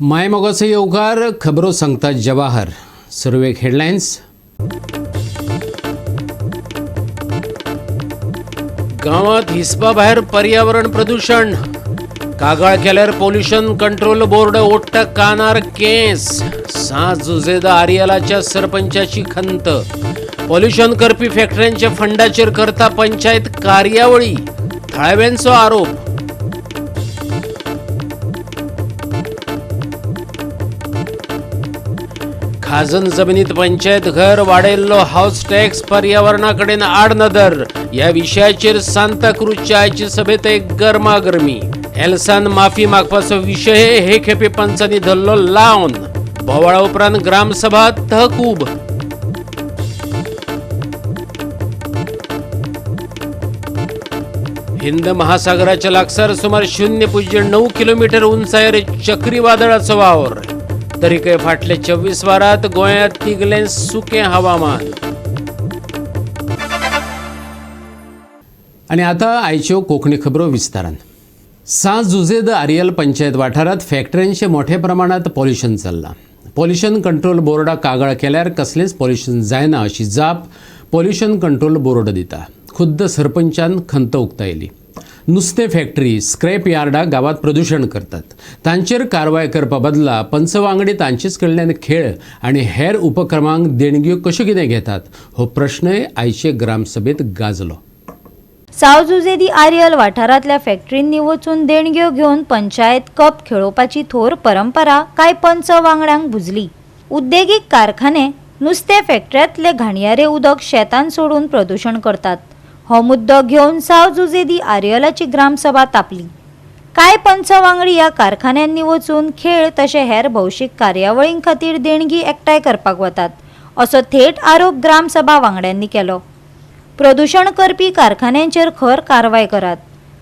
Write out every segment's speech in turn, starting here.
माय मोगाचे येवकार खबरो सांगता जवाहर. सर्वेक हेडलायन्स. गावात हिसपा भायर पर्यावरण प्रदूषण. कागाळ केल्यार पोल्युशन कंट्रोल बोर्ड ओडटा कानार केस. सांज जुजेदा आरियालाच्या सरपंचाची खंत. पोल्युशन करपी फॅक्टऱ्यांच्या फंडाचेर करता पंचायत कार्यावळी. थळाव्यांचो आरोप. खाजन जमिनीत पंचायत घर वाडयल्लो हाऊस टॅक्स पर्यावरणाकडेन आडनदर ह्या विशयाचेर सांताक्रूजच्या आयचे सभेत एक गरमागरमी. एल्सान माफी मागपाचो विशय हे खेपे पंचांनी धरलो लावन. बोवाळा उपरांत ग्रामसभा तहकूब. हिंद महासागराच्या लागसार सुमार 0.9 किलोमीटर उंचायेर चक्रीवादळाचो वावर. तरीकय फाटले 24 वरांत गोंयांत तिगलें सुकें हवामान. आनी आतां आयच्यो कोंकणी खबरो विस्तारान. सांज जुजेद आरियल पंचायत वाठारांत फॅक्टऱ्यांचे मोठ्या प्रमाणात पॉल्युशन चल्लां. पॉल्युशन कंट्रोल बोर्डाक कागाळ केल्यार कसलेंच पॉल्युशन जायना अशी जाप पॉल्युशन कंट्रोल बोर्ड दिता. खुद्द सरपंचान खंत उक्तायली. नुस्तें फॅक्टरी, स्क्रॅप यार्डां गांवांत प्रदूषण करतात. तांचेर कारवाय करपा बदला पंचवांगडी तांचेच कडल्यान खेळ आनी हेर उपक्रमांक देणग्यो कश्यो कितें घेतात हो प्रश्नय आयचे ग्रामसभेत गाजलो. सावजुजेदी आरियल वाठारांतल्या फॅक्टरींनी वचून देणग्यो घेवन पंचायत कप खेळोवपाची थोर परंपरा कांय पंच वांगड्यांक बुजली. उद्देगीक कारखाने नुस्तें फॅक्टऱ्यांतले घाणयारे उदक शेतान सोडून प्रदूषण करतात. हो मुद्दो घेवन सावजुजेदी आरियलाची ग्रामसभा तापली. कांय पंच वांगडी ह्या कारखान्यांनी वचून खेळ तशें हेर भौशीक कार्यावळीं खातीर देणगी एकठांय करपाक वतात असो थेट आरोप ग्रामसभा वांगड्यांनी केलो. प्रदूषण करपी कारखान्यांचेर खर कारवाय करात.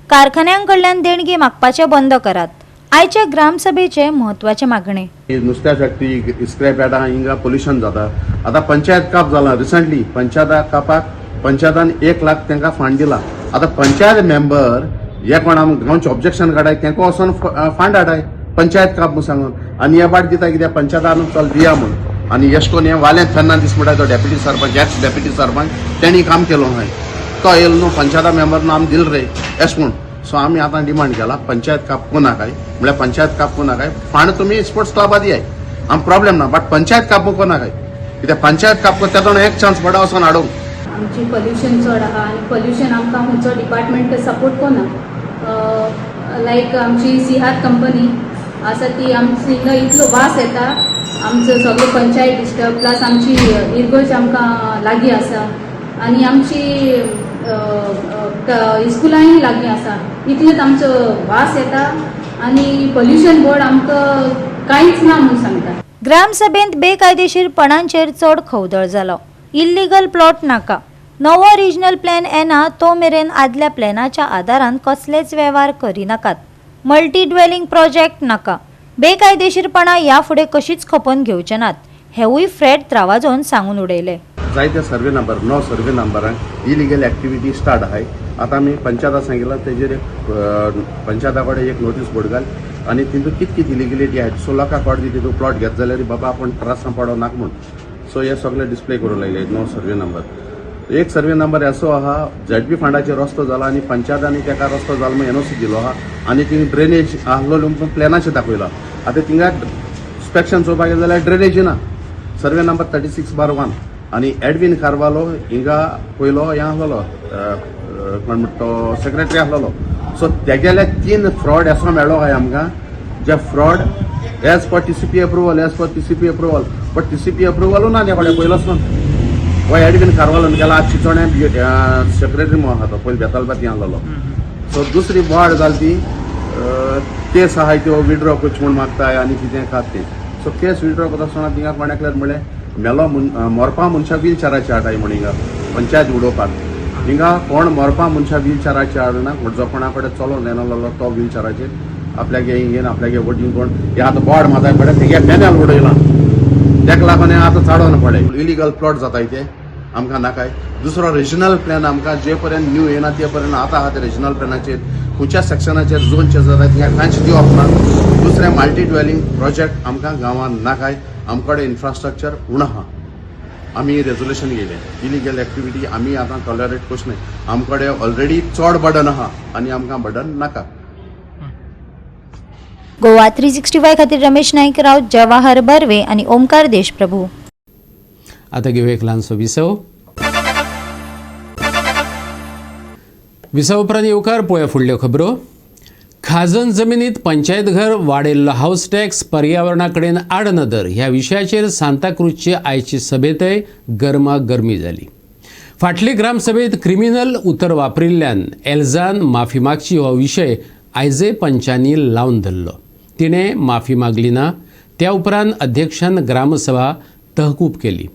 कारखान्यां कडल्यान देणगी मागपाचें बंद करात. आयचे ग्रामसभेचे म्हत्वाचे मागणे. नुस्त्या फॅक्टरी, स्क्रॅप यार्डां हिंगा पोल्युशन जाता. आतां पंचायत काप जाला रिसंटली. पंचायत कापाक पंचायतान 1 लाख तांकां फंड दिला. आतां पंचायत मेंबर हे कोण गांवचे ऑब्जेक्शन काडाय तांकां वचून फंड हाडाय पंचायत काप म्हूण सांगून. आनी हे बाट दिता कित्याक पंचायतान चल दिया म्हूण. आनी अशें करून हें वालें फेर्नांदीस म्हणटा तो deputy sarpanch, x deputy sarpanch तेणी काम केलो न्हय. तो येयलो न्हू पंचायता मेंबर न्हू आमी दिल रे अशें म्हूण. सो आमी आतां डिमांड केला पंचायत कापू नाकाय. म्हळ्यार पंचायत कापू नाकाय. फंड तुमी स्पोर्ट्स क्लबा दियाय आम प्रॉब्लेम ना. बट पंचायत कापू नाकाय कित्याक पंचायत कापू तेतून एक चान्स पडा वचून हाडूंक. आमची पॉल्युशन चड आहा आनी पॉल्युशन आमकां खंयचो डिपार्टमेंट सपोर्ट करना. लायक आमची सिहात कंपनी आसा ती आमची हिंगा इतलो वास येता. आमचो सगळो पंचायत डिस्टर्ब प्लस आमची इरगोज आमकां लागीं आसा आनी आमची इस्कुलांय लागीं आसा. इतलेच आमचो वास येता आनी पॉल्युशन बोर्ड आमकां कांयच ना म्हणून सांगता. ग्रामसभेंत बेकायदेशीरपणांचेर चड खवदळ जालो. इल्लीगल प्लॉट नाका. नवो रिजनल प्लॅन येना तो मेरेन आदल्या प्लॅनाच्या आदारान कसलेच वेव्हार करिनाकात. मल्टी ड्वेलिंग प्रोजेक्ट नाका. बेकायदेशीरपणां ह्या फुडें कशीच खपोवन घेवचे नात हेवूय फ्रेड त्रावाजोन सांगून उडयले. जायते सर्वे नंबर 9 सर्वे नंबरान इलिगल एक्टिविटी स्टार्ट आहाय. आतां आमी पंचायता सांगितला तेजेर पंचायता कडेन एक नोटीस बोर्ड घाल आनी तितून कित इलिगलिटी आहाय. सो लोकांक कळटा तितून प्लॉट घेत जाल्यार बाबा आपूण त्रासान पडो नाका म्हूण. सो हे सगळे डिस्प्ले करूंक लायले 9 सर्वे नंबर. एक सर्वे नंबर असो आहा ZP फंडाचेर रस्तो जाला आनी पंचायतांनी ताका रस्तो जाला म्हणून NOC दिलो आहा आनी थिंग ड्रेनेज आहलो प्लॅनाचेर दाखयला. आतां थिंगा इन्स्पेक्शन चोवपाक गेले जाल्यार ड्रेनेज ना. सर्वे नंबर 36/1 आनी एडविन कार्वालो हिंगा पयलो हें आहलोलो कोण म्हणटा तो सेक्रेटरी आहलोलो. सो तेगेले 3 फ्रॉड असो मेळ्ळो आहाय आमकां जे fraud as per TCP approval but TCP अप्रुवलू ना त्या कडेन पयलोच ना. हो एडविन कार्वालोन गेला आज चिचोणे सेक्रेटरी म्हणून आहा तो पयलीं बेतालबाती आहलोलो. सो दुसरी वाड जाली ती केस आहाय त्यो विड्रॉ करची म्हूण मागताय आनी कितें खात तें. सो केस विड्रॉ करता आसतना थिंगा कोणाकल्यार म्हणलें मेलो मोरपा मनशा व्हीलचॅराचेर हाडाय म्हण हिंगा पंचायत उडोवपाक. हिंगा कोण मोरपा मनशा व्हीलचॅराचेर हाडना. जो कोणा कडेन चलो नेलोलो तो व्हीलचॅराचेर आपल्यागे हिंगेन आपल्यागे वोटींग कोण हे आतां बोर्ड माताय पडे तेगे पॅनल उडयला. ताका लागून हें आतां चाडोन पडे. इलिगल प्लॉट जाताय ते आमकां नाकाय. दुसरो रिजनल प्लॅन आमकां जे पर्यंत न्यू येना ते पर्यंत आतां आहा ते रिजनल प्लॅनाचेर खंयच्या सेक्शनाचेर झोनचे जातात ह्या कांयच दिवप ना. दुसरे मल्टी ड्वेलिंग प्रोजेक्ट आमकां गांवांत नाकाय. आमकडे इन्फ्रास्ट्रक्चर उण आहा. आमी रेजोल्युशन घेयलें इलिगल एक्टिविटी आमी आतां टॉलरेट करचना. आमकडे ऑलरेडी चड बर्डन आहा आनी आमकां बर्डन नाका. गोवा 365 खातीर रमेश नाईक, राव जवाहर बर्वे आणि ओमकार देशप्रभू. आता घेऊ एक ल्हानसो विसव. विसव उपरांत येवकार पळोवया फुडल्यो खबरो. खाजन जमिनीत पंचायत घर, वाडयल्लो हाऊस टॅक्स, पर्यावरणा कडेन आडनदर ह्या विशयाचेर सांताक्रूजचे आयचे सभेतय गरमागरमी जाली. फाटले ग्रामसभेत क्रिमिनल उतर वापरिल्ल्यान एल्जान माफी मागची हो विशय आयजय पंचांनी लावन धरलो. तिणें माफी मागली ना. त्या उपरांत अध्यक्षान ग्रामसभा तहकूब केली.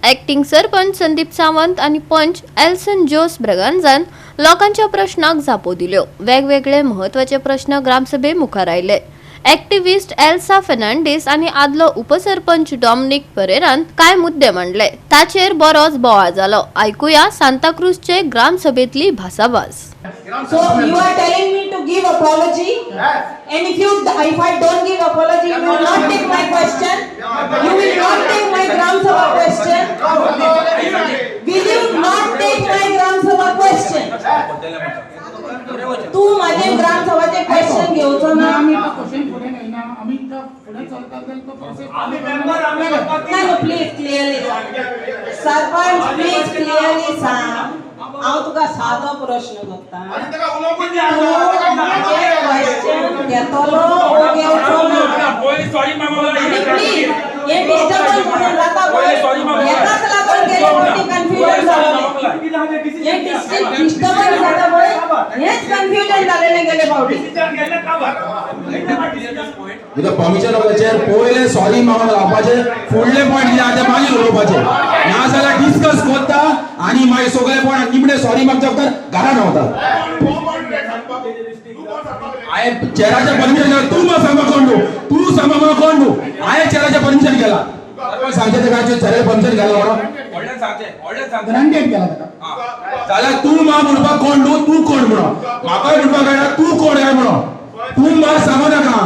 ॲक्टिंग सरपंच संदीप सावंत आणि पंच एल्सन जोस ब्रगांजान लोकांच्या प्रश्नाक जापो दिल्यो. वेगवेगळे महत्वाचे प्रश्न ग्रामसभे मुखार आयले. ॲक्टिव्हिस्ट एल्सा फेर्नांडीस आणि आदलो उपसरपंच डॉमिनिक पेरेरान काय मुद्दे मांडले. ताचेर बरोच बोवाळ जालो. ऐकुया सांताक्रूजचे ग्रामसभेतली भासाभास. So you are telling me to give apology, and if I don't give apology, you will not take my question. You will not take my Gram Sabha question. Will you not take my Gram Sabha question? तू माझे ग्राम सभाचे question घेवचो ना. Please clearly sarpanch please clearly सांग. हांव तुका सादो प्रश्न करता. Question घेतलो ओ घेवचो ना. आनी प्लीज हे डिस्टर्बन्स म्हणून जाता पळय हेकाच लागून गेले मोठी कन्फ्युजन जालें. हे डिस्टर्बन्स जाता पळय हेच कन्फ्युजन जालेले गेले फावटी. तुका परमिशन ऑफिसर पयले सॉरी मागून लावपाचे. फुडले पॉइंट जे आहा ते मागीर उलोवपाचे. ना जाल्यार डिस्कस करता आनी मागीर सगळे पॉइंट निमणे सॉरी मागच्या उपरांत घरान वता. हांवें चेराचें परमिशन तूं सांगो कोण तूं सांगो कोण हांवें चेराचें परमिशन केला. सांगचे ते काय चेराचें परमिशन केला जाल्यार तूं म्हाका म्हणपाक कोण तूं कोण म्हणो. म्हाकाय म्हणपाक कळना तूं कोण काय म्हणो. तूं म्हाका सांगो नाका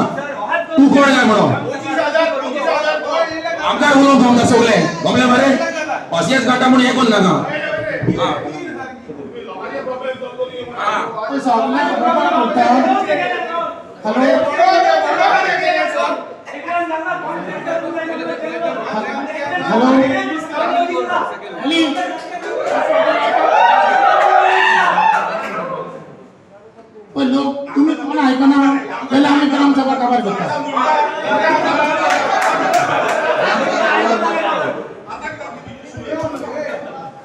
तूं कोण काय म्हणो. आमकां उलोवंक गावता सगळे गमले मरे. अशेंच काडटा म्हणून हें कोण नाका. पण लोक तुम्ही कोण ऐकणार त्याला आम्ही ग्रामसभा काबार करता.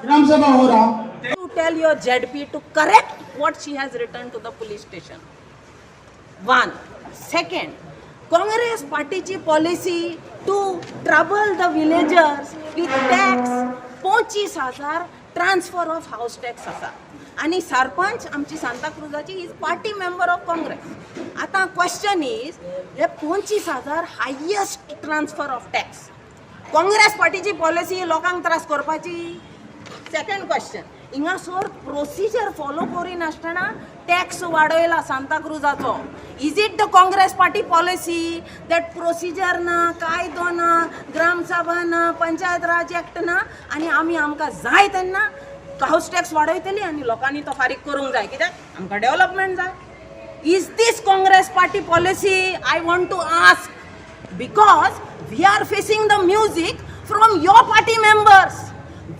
ग्रामसभा हो रहा. To tell your ZP to correct what she has written to the police station. One. Second, Congress partyची policy to trouble the villagers with tax 25,000 transfer of house tax आसा. आणि सरपंच आमची सांताक्रूजाची is party member of Congress. आता question is हे 25,000 highest transfer of tax Congress पार्टीची policy लोकांक त्रास करपाची. सेकंड क्वेश्चन हिंगासर प्रोसिजर फॉलो करिनासतना टॅक्स वाडयला सांताक्रूजाचो. Is it the Congress party policy that procedure ना, कायदो ना, ग्रामसभा ना, पंचायत राज एक्ट ना आनी आमी आमकां जाय तेन्ना हाऊस टॅक्स वाडयतली आनी लोकांनी तो फारीक करूंक जाय कित्याक आमकां डेव्हलपमेंट जाय. Is this Congress party policy? I want to ask because we are facing the music from your party members.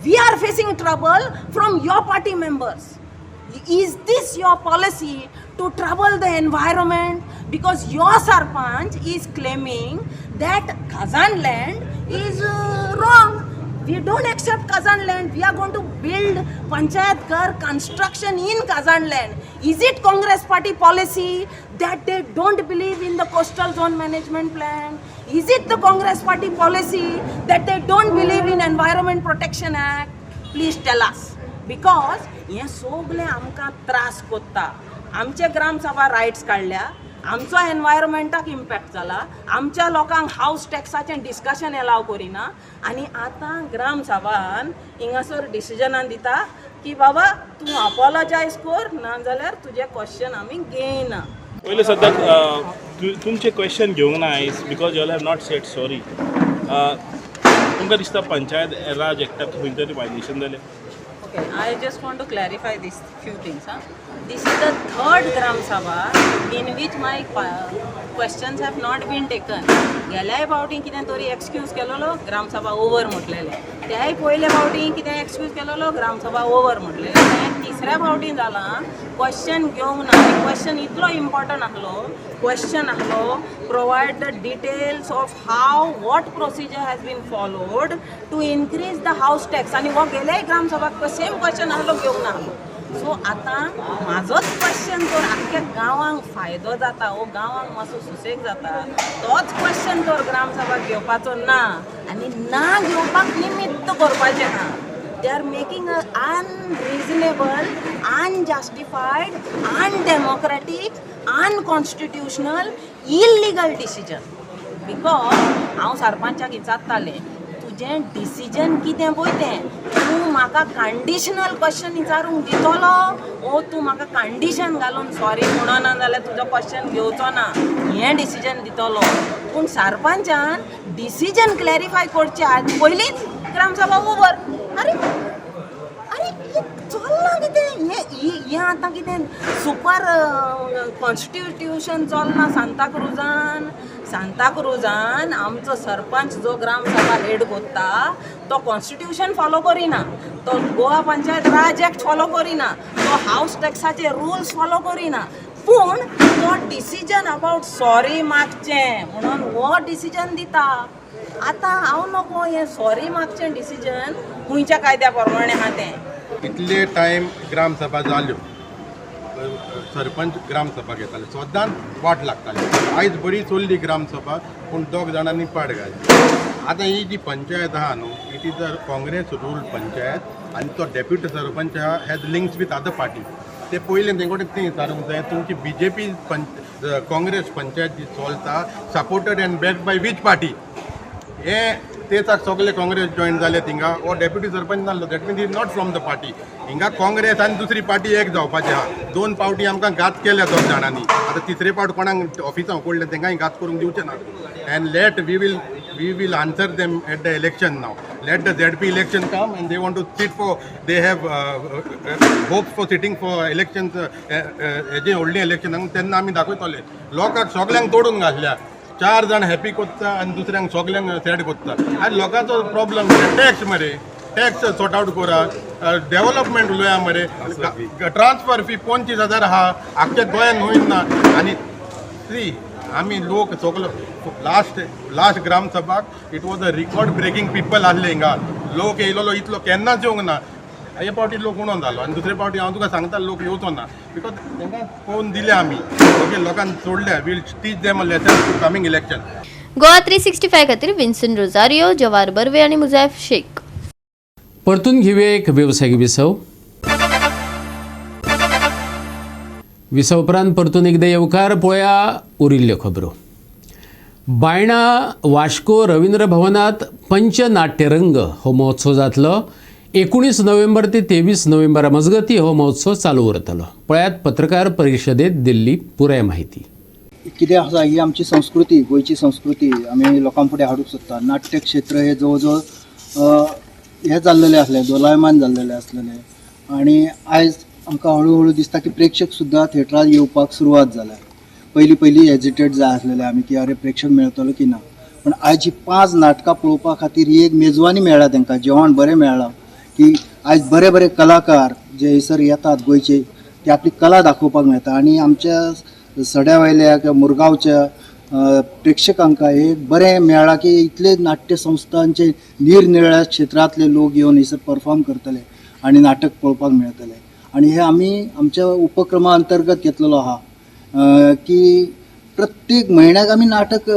We are facing trouble from your party members. Is this your policy to trouble the environment? Because your sarpanch is claiming that Khazan land is wrong. We don't accept Khazan land. We are going to build Panchayat Ghar construction in Khazan land. Is it Congress party policy that they don't believe in the coastal zone management plan? Is it the Congress party policy that they don't believe in Environment Protection Act? Please tell us. Because हे सगळे आमकां त्रास कोत्ता. आमचे ग्रामसभा rights काडल्या, आमचो एनवायरमेंटाक impact जाला, आमच्या लोकांक हाऊस टॅक्साचें डिस्कशन एलाव करिना आनी आतां ग्रामसभान हिंगासर डिसिजनान दिता की बाबा तूं अपॉलोजायज कर ना जाल्यार तुजे क्वेश्चन आमी घेयना. पहिले सद्याक तुमचे क्वेश्चन घेवंक ना आयज because you all have not sed sorry. तुमकां दिसता पंचायत राज एक्टाक खंय तरी वायलेशन जालें? Okay, I just want to clarify these few things. This is the third Gram Sabha in which my questions have not been taken. गेल्याय फावटी कितें तरी excuse केलोलो ग्राम सभा over म्हटलेलें. त्याय पयले फावटी कितें एक्सक्यूज केलोलो ग्राम सभा ओवर म्हटलेलें. आनी तिसऱ्या फावटी जालां क्वेश्चन घेवंक ना. क्वेश्चन इतलो इम्पॉर्टंट आसलो. क्वेश्चन आसलो provide the details of how what procedure has been followed to increase the house tax. आनी हो गेल्याय ग्राम सभाक सेम क्वेश्चन आसलो घेवंक ना आसलो. सो आतां म्हाजोच क्वेश्चन जर आख्ख्या गांवांक फायदो जाता वो गांवांक मातसो सुसेग जाता तोच क्वेश्चन तर ग्राम सभाक घेवपाचो ना आनी ना घेवपाक निमित्त करपाचें ना. They are making an unreasonable, unjustified, undemocratic, unconstitutional, illegal decision. Because हांव सरपंचाक विचारतालें तुजें डिसिजन कितें पळय तें तूं म्हाका कंडिशनल क्वेश्चन विचारूंक दितलो वो तूं म्हाका कंडिशन घालून सॉरी म्हणना जाल्यार तुजो क्वेश्चन घेवचो ना हें डिसिजन दितलो. पूण सरपंचान डिसिजन क्लॅरिफाय करचे आदी पयलींच ग्रामसभा ओवर. अरे अरे चलना कितें हें आतां कितें सुपर कॉन्स्टिट्यूशन चलना सांताक्रुजान आमचो सरपंच जो ग्राम सभा हेड करता तो कॉन्स्टिट्यूशन फॉलो करिना. तो गोवा पंचायत राज एक्ट फॉलो करिना. तो हाऊस टॅक्साचे रुल्स फॉलो करिना. पूण तो डिसिजन अबाउट सॉरी मागचें म्हणून हो डिसिजन दिता. आतां हांव नको हें सॉरी मागचें डिसिजन खुंयच्या कायद्या प्रमाणे आहा तें. इतले टायम ग्राम सभा जाल्यो सरपंच ग्राम सभा घेताले सदांच वाट लागताली. आयज बरी चल्ली ग्राम सभा पूण दोग जाणांनी पाड घाली. आतां ही जी पंचायत आहा न्हू it is a Congress rule panchayat आनी तो डेप्युटी सरपंच आहा has links with other party. ते पयलें तेंकडे तें विचारूंक जाय तुमची BJP काँग्रेस पंचायत जी चलता supported and backed by which party. हे तेच सगळे काँग्रेस जॉईन जाले थिंगा हो डेप्युटी सरपंच जाल्लो that means is not from the party. हिंगा काँग्रेस आनी दुसरी पार्टी एक जावपाचें आहा. 2 फावटी आमकां घात केल्या दोग जाणांनी. आतां तिसरे फावट कोणाक ऑफिसां उकडले तेंकांय घात करूंक दिवचे ना. And let we will answer them at the election नाव. Let the ZP election come and they want to seat for they have hopes for sitting for elections हेजे व्हडलें इलेक्शनाक तेन्ना आमी दाखयतले. लोकांक सगल्यांक तोडून घातल्या. 4 जाण हॅपी कोत्ता आनी दुसऱ्यांक सगल्यांक सॅड कोत्ता. आनी लोकांचो प्रॉब्लम टॅक्स मरे टॅक्स सॉर्ट आउट करा. डेव्हलपमेंट उलोवया मरे. ट्रान्सफर फी 25,000 आहा आख्ख्या गोंयान होईना. आनी सी आमी लोक सगलो लास्ट ग्राम सभाक it was a record breaking people आसले हिंगा. लोक येयलोलो इतलो केन्नाच येवंक ना. हे फावटी लोक उणो जालो आनी दुसरे फावटी हांव तुका सांगता लोक येवचो ना बिकॉज तांकां पळोवन दिले आमी ओके लोकांक सोडल्या. Will teach them a lesson to coming election. Goa 365 खातीर विन्सन रोजारियो, जवार बर्वे आणि मुझायफ शेख. परतून घेऊया एक व्यावसायिक विसव. विसव उपरांत परतून एकदा येवकार पळोवया उरिल्ल्यो खबरो. बायणा वास्को रवींद्र भवनात पंचनाट्यरंग हो महोत्सव जातलो. 19 नोव्हेंबर ते 23 नोव्हेंबरा मजगती हो महोत्सव चालू उरतलो. पळयात पत्रकार परिशदेत दिल्ली पुराय माहिती. कितें आसा ही आमची संस्कृती गोंयची संस्कृती आमी लोकां फुडें हाडूंक सोदता. नाट्य क्षेत्र हे जवळ जवळ हे जाल्लेले आसले दोलायमान जाल्लेले आसलेले आनी आयज आमकां हळू दिसता की प्रेक्षक सुद्दां थिएटरात येवपाक सुरवात जाल्या. पयलीं हेजिटेट जाय आसलेले आमी की अरे प्रेक्षक मेळटलो की ना. पण आयज ही 5 नाटकां पळोवपा खातीर ही एक मेजवानी मेळ्ळा तांकां. जेवण बरें मेळ्ळां की आयज बरे बरे कलाकार जे हैसर येतात गोंयचे ते आपली कला दाखोवपाक मेळटा. आनी आमच्या सड्यावयल्या किंवा मुरगांवच्या प्रेक्षकांक हे बरें मेळ्ळां की इतले नाट्य संस्थांचे निरनिराळ्या क्षेत्रांतले लोक येवन हैसर परफॉर्म करतले आनी नाटक पळोवपाक मेळटले. आनी हे आमी आमच्या उपक्रमा अंतर्गत घेतलेलो आहा की प्रत्येक म्हयन्याक आमी नाटक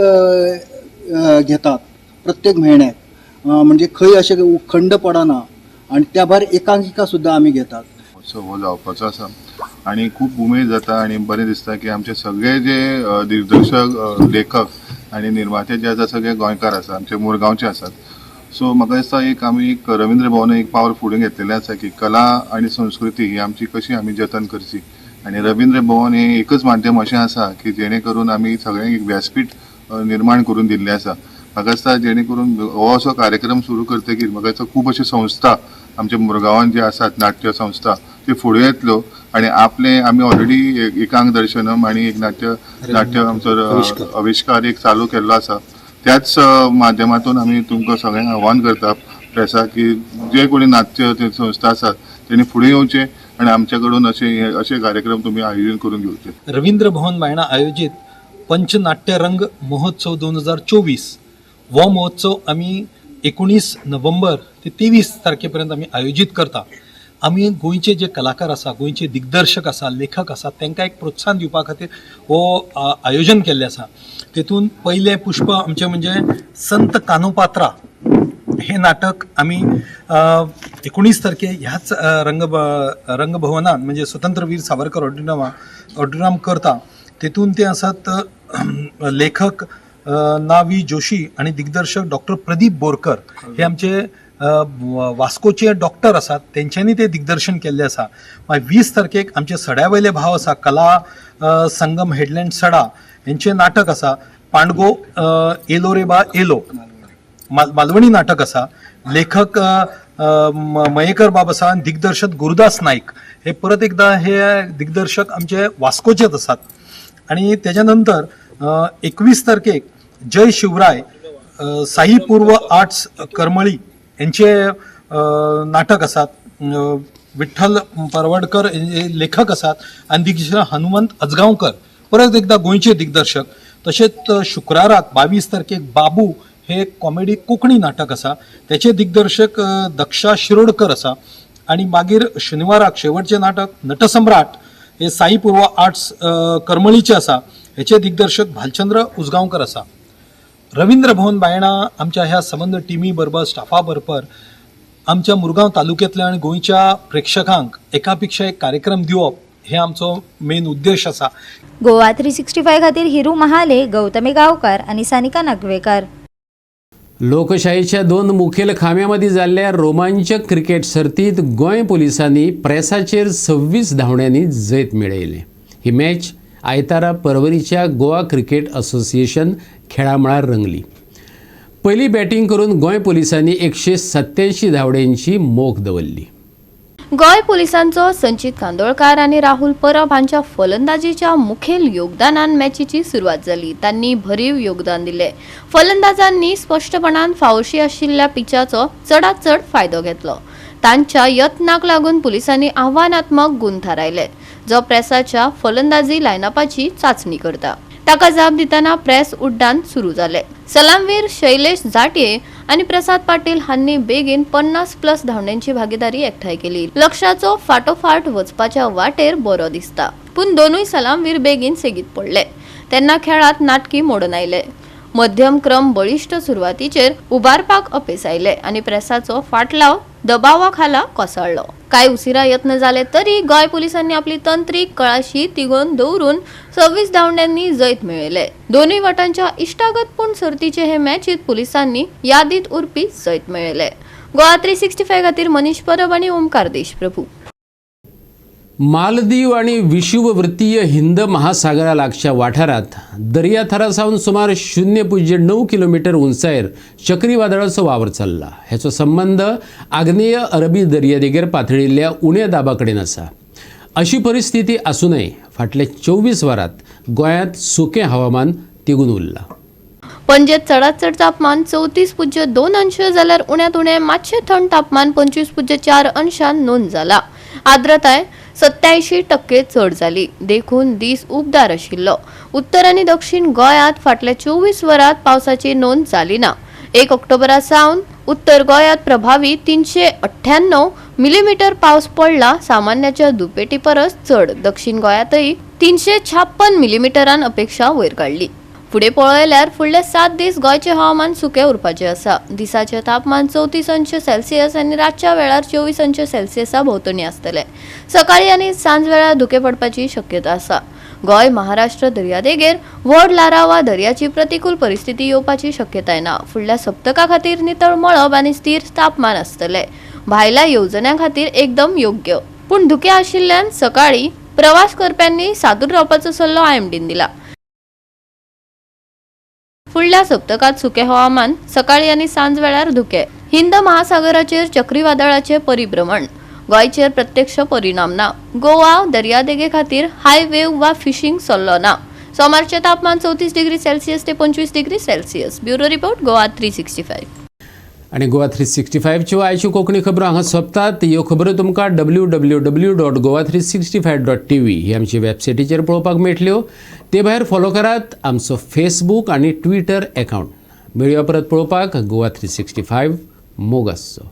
घेतात. प्रत्येक म्हयन्याक म्हणजे खंय अशें खंड पडना आनी त्या भायर एकांकिका सुद्दां आमी घेतात. उत्सव हो जावपाचो आसा आनी खूब उमेद जाता आनी बरें दिसता की आमचे सगळे जे दिग्दर्शक लेखक आनी निर्माते जे आसा सगळे गोंयकार आसा आमचे मुरगांवचे आसात. सो म्हाका दिसता एक आमी एक रवींद्र भवन एक पावल फुडें घेतलेलें आसा की कला आनी संस्कृती ही आमची कशी आमी जतन करची आनी रवींद्र भवन हे एकच माध्यम अशें आसा की जेणे करून आमी सगळ्यांक एक व्यासपीठ निर्माण करून दिल्लें आसा. म्हाका दिसता जेणे करून हो असो कार्यक्रम सुरू करतकीर म्हाका दिसता खूब अश्यो संस्था आमच्या मुरगांवान जे आसात नाट्य संस्था ते फुडें येतल्यो आनी आपले आमी ऑलरेडी एकांक दर्शनम आनी एक नाट्य आमचो आविष्कार एक चालू केल्लो आसा. त्याच माध्यमातून आमी तुमकां सगळ्यांक आव्हान करता प्रेसाक की जे कोणी नाट्य संस्था आसात तेणी फुडें येवचें आनी आमच्या कडून अशे कार्यक्रम तुमी आयोजन करून घेवचे. रवींद्र भवन बायणा आयोजित पंचनाट्य रंग महोत्सव 2024 हो महोत्सव आमी 19 नोव्हेंबर ते 23 तारखेपर्यंत आमी आयोजित करता. आमी गोंयचे जे कलाकार आसा, गोंयचे दिग्दर्शक आसा, लेखक आसा तांकां एक प्रोत्साहन दिवपा खातीर हो आयोजन केल्लें आसा. तेतून पयलें पुष्प आमचें म्हणजे संत कानोपात्रा हे नाटक आमी 19 तारखे ह्याच रंगभवनान म्हणजे स्वतंत्रवीर सावरकर ऑडिटोरियम करता. तेतून ते आसात लेखक ना.वी. जोशी आणि दिग्दर्शक डॉक्टर प्रदीप बोरकर हे आमचे वास्कोचे डॉक्टर आसात, तेंच्यांनी ते दिग्दर्शन केल्लें आसा. 20 तारखेक आमचे सड्या वयले भाव आसा कला संगम हेडलँड सडा हेंचें नाटक आसा. पांडगो एलो रे बा एलो मालवणी नाटक आसा. लेखक मयेकर बाब आसा आनी दिग्दर्शक गुरुदास नाईक हे परत एकदा हे दिग्दर्शक आमचे वास्कोचेच आसात. आणि त्याच्या नंतर 21 तारखेक जय शिवराय साई पूर्व आर्ट्स करमळी यांचे नाटक आसात. विठ्ठल परवडकर हे लेखक आसात आनी दिग्दर्शक हनुमंत अजगांवकर परत एकदा गोंयचे दिग्दर्शक. तशेंच शुक्राराक 22 तारखेक बाबू हे कॉमेडी कोंकणी नाटक आसा, त्याचे दिग्दर्शक दक्षा शिरोडकर आसा. आणि मागीर शनिवाराक शेवटचे नाटक नटसम्राट हे साई पूर्व आर्ट्स करमळीचे आसा, हेचे दिग्दर्शक भालचंद्र उजगांवकर आसा. रवींद्र भवन बायणा आमच्या ह्या संबंध टिमी बरोबर स्टाफा बरोबर आमच्या मुरगांव तालुक्यातल्या आणि गोंयच्या प्रेक्षकांक एका पेक्षा एक कार्यक्रम दिवप हे आमचो मेन उद्देश आसा. गोवा 365 खातीर हिरू महाले, गौतमी गांवकार आणि सानिका नागवेकर. लोकशाहीच्या 2 मुखेल खांब्यामध्ये जाल्ल्या रोमांचक क्रिकेट सर्तीत गोंय पुलिसांनी प्रेसाचेर 26 धांवड्यांनी जैत मेळयले. ही मॅच आयतारा परवरीच्या गोवा क्रिकेट असोसिएशन खेळामळार रंगली. पहिली बॅटिंग करून गोंय पुलिसांनी 187 धांवड्यांची मोख दवरली. गोंय पुलिसांचो संचित कांदोळकार आणि राहुल परब हांच्या फलंदाजीच्या मुखेल योगदानान मॅचीची सुरवात जाली. त्यांनी भरीव योगदान दिले. फलंदाजांनी स्पष्टपणान फावशी आशिल्ल्या पिचाचो चडांत चड फायदो घेतलो. तांच्या यत्नाक लागून पुलिसांनी आव्हानात्मक गुण थारायले, जो प्रेसाच्या फलंदाजी लायनअपाची चाचणी करता. ताका जाप दितना प्रेस उड्डाण सुरू जाले. सलामवीर शैलेश जाटये आणि प्रसाद पाटील हांनी बेगीन 50+ धांवड्यांची भागीदारी एकठांय केली. लक्षाचो फाटोफाट वचपाच्या वाटेर बरो दिसता, पूण दोनूय सलामवीर बेगीन सेगीत पडले. तेन्ना खेळात नाटकी मोडून आयले. मध्यम क्रम बळिश्ट सुरवातीचेर उबारपाक अपेस आयले आणि प्रेसाचो फाटलाव दबावा खाला कोसळ्ळो. काय उसिरा यत्न जाले तरी गोंय पुलिसांनी आपली तंत्रीक कळाशी तिगोवन दवरून 26 धांवड्यांनी जैत मेळयले. दोनूय वटांच्या इश्टागत पूण सर्तीचे हे मॅचीत पुलिसांनी यादीत उरपी जैत मेळयले. गोवा 365 खातीर मनीष परब आणि ओमकार देशप्रभू. मालदीव आणि विषुववृत्तीय हिंद महासागरालागच्या वाठारात दर्याथरासावन सुमार 0.9 किलोमीटर उंचायेर चक्रीवादळाचो वावर चल्ला. हेचो संबंध आग्नेय अरबी दर्यादेगेर पातळिल्ल्या उण्या दाबा कडेन आसा. अशी परिस्थिती आसूनय फाटल्या 24 वरांत गोंयांत सुकें हवामान तिगून उरलां. पणजेत चडांत चड तापमान 34.2 अंश जाल्यार उण्यांत उणें मातशें थंड तापमान 25.4 अंशान नोंद जाला. आर्द्रताय 87% चड जाली. देखून दीस उबदार आशिल्लो. उत्तर आनी दक्षिण गोंयांत फाटल्या 24 वरांत पावसाची नोंद जाली ना. 1 ऑक्टोबरा सावन उत्तर गोंयांत प्रभावी 398 मिलीमीटर पावस पडला, सामान्याच्या दुपेटी परस चड. दक्षिण गोंयांतय 356 मिलीमीटरान अपेक्षा वयर काडली. फुडें पळयल्यार फुडले 7 दीस गोंयचे हवामान सुकें उरपाचें आसा. दिसाचें तापमान 34 अंश सेल्सियस आनी रातच्या वेळार 24 अंश सेल्सियसा भोंवतणी आसतलें. सकाळीं आनी सांज वेळार धुकें पडपाची शक्यता आसा. गोंय महाराष्ट्र दर्यादेगेर व्हड लारा वा दर्याची प्रतिकूल परिस्थिती येवपाची शक्यताय ना. फुडल्या सप्तका खातीर नितळ मळब आनी स्थिर तापमान आसतले. भायल्या येवजण्यां खातीर एकदम योग्य, पूण धुके आशिल्ल्यान सकाळी प्रवास करप्यांनी सादूर रावपाचो सल्लो IMDन दिला. फुडल्या सप्तकात सुके हवामान, सकाळी आनी सांज वेळार धुके. हिंद महासागराचेर चक्रीवादळाचे परिभ्रमण, गोंयचेर प्रत्यक्ष परिणाम ना. गोवा दर्यादेगे खातीर हाय वेव वा फिशिंग सल्लो ना. सोमारचे तापमान 34 डिग्री सेल्सियस ते 25 degree Celsius. Bureau report Goa 365. आणि गोवा 365 च्यो आयच्यो कोंकणी खबरो हांगा सोंपतात. ह्यो खबरो तुमकां www.goa365.tv ही आमची वेबसायटीचेर पळोवपाक मेळटल्यो. ते भायर फॉलो करात आमचो फेसबूक आनी ट्विटर अकावंट. मेळया परत पळोवपाक. गोवा 365 मोग आसचो.